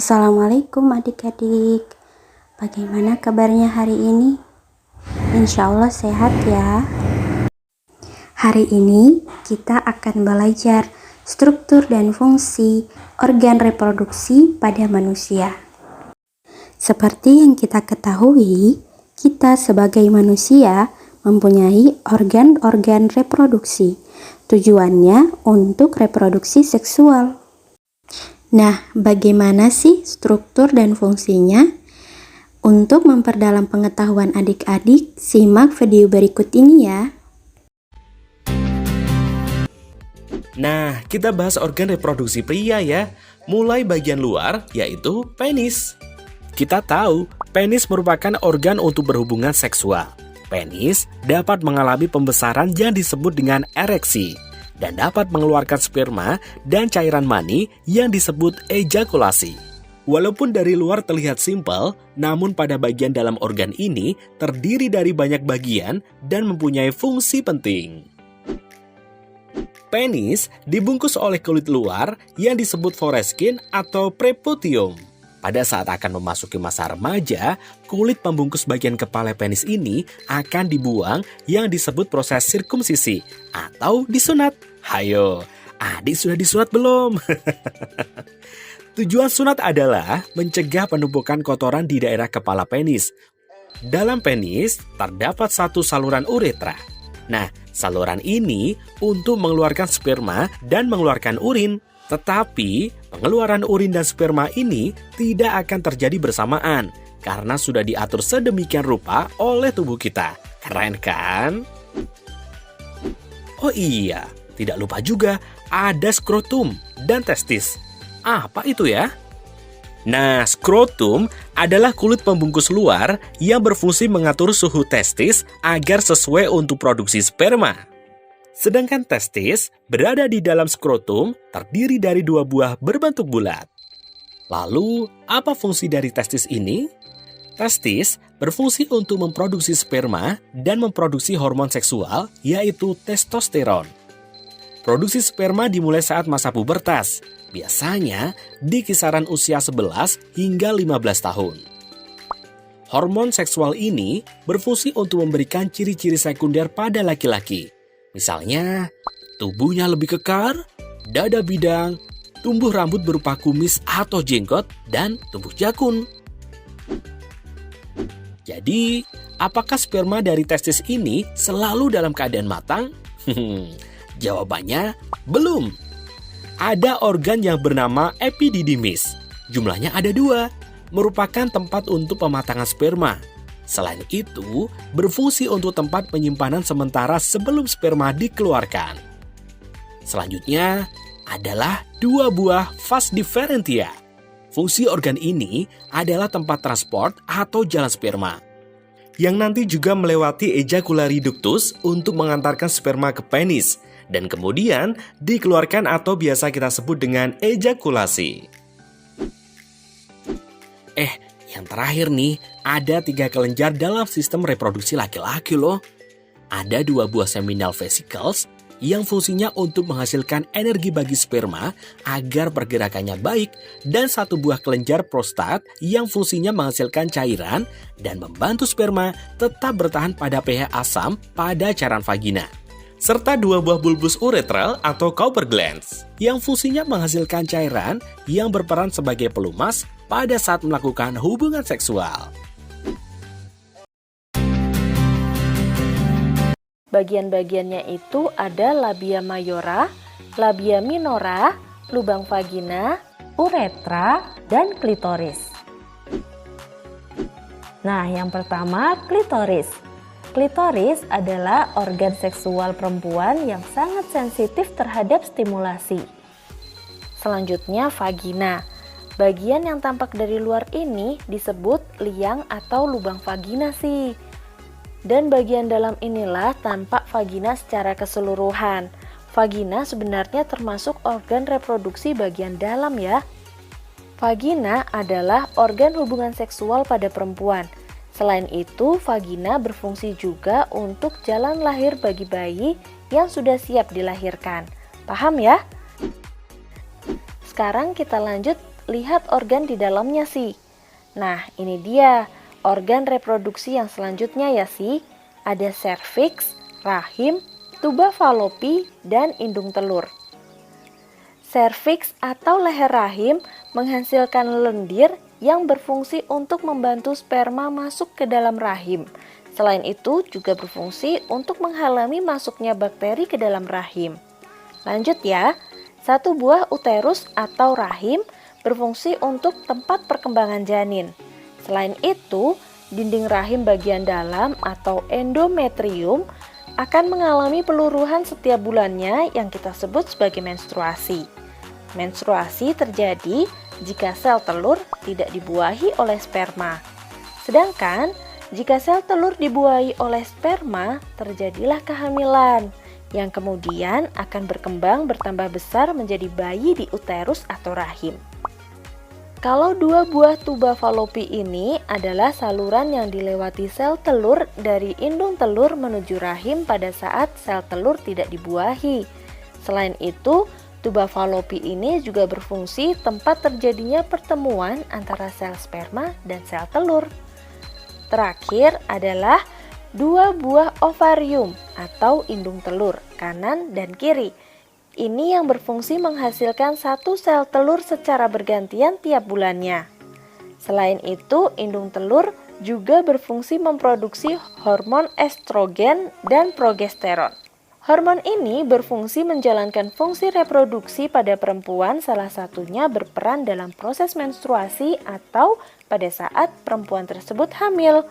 Assalamualaikum adik-adik. Bagaimana kabarnya hari ini? Insya Allah sehat ya. Hari ini kita akan belajar struktur dan fungsi organ reproduksi pada manusia. Seperti yang kita ketahui, kita sebagai manusia mempunyai organ-organ reproduksi. Tujuannya untuk reproduksi seksual. Nah, bagaimana sih struktur dan fungsinya? Untuk memperdalam pengetahuan adik-adik, simak video berikut ini ya. Nah, kita bahas organ reproduksi pria ya. Mulai bagian luar, yaitu penis. Kita tahu, penis merupakan organ untuk berhubungan seksual. Penis dapat mengalami pembesaran yang disebut dengan ereksi dan dapat mengeluarkan sperma dan cairan mani yang disebut ejakulasi. Walaupun dari luar terlihat simpel, namun pada bagian dalam organ ini terdiri dari banyak bagian dan mempunyai fungsi penting. Penis dibungkus oleh kulit luar yang disebut foreskin atau prepucium. Pada saat akan memasuki masa remaja, kulit pembungkus bagian kepala penis ini akan dibuang yang disebut proses sirkumsisi atau disunat. Hayo, adik sudah disunat belum? Tujuan sunat adalah mencegah penumpukan kotoran di daerah kepala penis. Dalam penis terdapat satu saluran uretra. Nah, saluran ini untuk mengeluarkan sperma dan mengeluarkan urin. Tetapi, pengeluaran urin dan sperma ini tidak akan terjadi bersamaan karena sudah diatur sedemikian rupa oleh tubuh kita. Keren kan? Oh iya, tidak lupa juga ada skrotum dan testis. Apa itu ya? Nah, skrotum adalah kulit pembungkus luar yang berfungsi mengatur suhu testis agar sesuai untuk produksi sperma. Sedangkan testis berada di dalam skrotum terdiri dari dua buah berbentuk bulat. Lalu, apa fungsi dari testis ini? Testis berfungsi untuk memproduksi sperma dan memproduksi hormon seksual, yaitu testosteron. Produksi sperma dimulai saat masa pubertas, biasanya di kisaran usia 11 hingga 15 tahun. Hormon seksual ini berfungsi untuk memberikan ciri-ciri sekunder pada laki-laki. Misalnya, tubuhnya lebih kekar, dada bidang, tumbuh rambut berupa kumis atau jenggot, dan tumbuh jakun. Jadi, apakah sperma dari testis ini selalu dalam keadaan matang? Jawabannya, belum. Ada organ yang bernama epididymis. Jumlahnya ada 2, merupakan tempat untuk pematangan sperma. Selain itu, berfungsi untuk tempat penyimpanan sementara sebelum sperma dikeluarkan. Selanjutnya adalah 2 buah vas differentia. Fungsi organ ini adalah tempat transport atau jalan sperma, yang nanti juga melewati ejaculatory ductus untuk mengantarkan sperma ke penis, dan kemudian dikeluarkan atau biasa kita sebut dengan ejakulasi. Yang terakhir nih, ada 3 kelenjar dalam sistem reproduksi laki-laki loh. Ada 2 buah seminal vesicles yang fungsinya untuk menghasilkan energi bagi sperma agar pergerakannya baik, dan 1 buah kelenjar prostat yang fungsinya menghasilkan cairan dan membantu sperma tetap bertahan pada pH asam pada cairan vagina. Serta 2 buah bulbus uretral atau Cowper glands yang fungsinya menghasilkan cairan yang berperan sebagai pelumas pada saat melakukan hubungan seksual. Bagian-bagiannya itu ada labia mayora, labia minora, lubang vagina, uretra, dan klitoris. Nah, yang pertama klitoris. Klitoris adalah organ seksual perempuan yang sangat sensitif terhadap stimulasi. Selanjutnya vagina. Bagian yang tampak dari luar ini disebut liang atau lubang vagina sih. Dan bagian dalam inilah tampak vagina secara keseluruhan. Vagina sebenarnya termasuk organ reproduksi bagian dalam ya. Vagina adalah organ hubungan seksual pada perempuan. Selain itu, vagina berfungsi juga untuk jalan lahir bagi bayi yang sudah siap dilahirkan. Paham ya? Sekarang kita lanjut lihat organ di dalamnya sih. Nah, ini dia organ reproduksi yang selanjutnya ya sih. Ada serviks, rahim, tuba falopi, dan indung telur. Serviks atau leher rahim menghasilkan lendir yang berfungsi untuk membantu sperma masuk ke dalam rahim. Selain itu juga berfungsi untuk menghalangi masuknya bakteri ke dalam rahim. Lanjut ya, satu buah uterus atau rahim berfungsi untuk tempat perkembangan janin. Selain itu, dinding rahim bagian dalam atau endometrium akan mengalami peluruhan setiap bulannya yang kita sebut sebagai menstruasi. Menstruasi terjadi jika sel telur tidak dibuahi oleh sperma. Sedangkan jika sel telur dibuahi oleh sperma, terjadilah kehamilan yang kemudian akan berkembang bertambah besar menjadi bayi di uterus atau rahim. Kalau dua buah tuba falopi ini adalah saluran yang dilewati sel telur dari indung telur menuju rahim pada saat sel telur tidak dibuahi. Selain itu, tuba falopi ini juga berfungsi tempat terjadinya pertemuan antara sel sperma dan sel telur. Terakhir adalah dua buah ovarium atau indung telur, kanan dan kiri. Ini yang berfungsi menghasilkan satu sel telur secara bergantian tiap bulannya. Selain itu, indung telur juga berfungsi memproduksi hormon estrogen dan progesteron. Hormon ini berfungsi menjalankan fungsi reproduksi pada perempuan, salah satunya berperan dalam proses menstruasi atau pada saat perempuan tersebut hamil.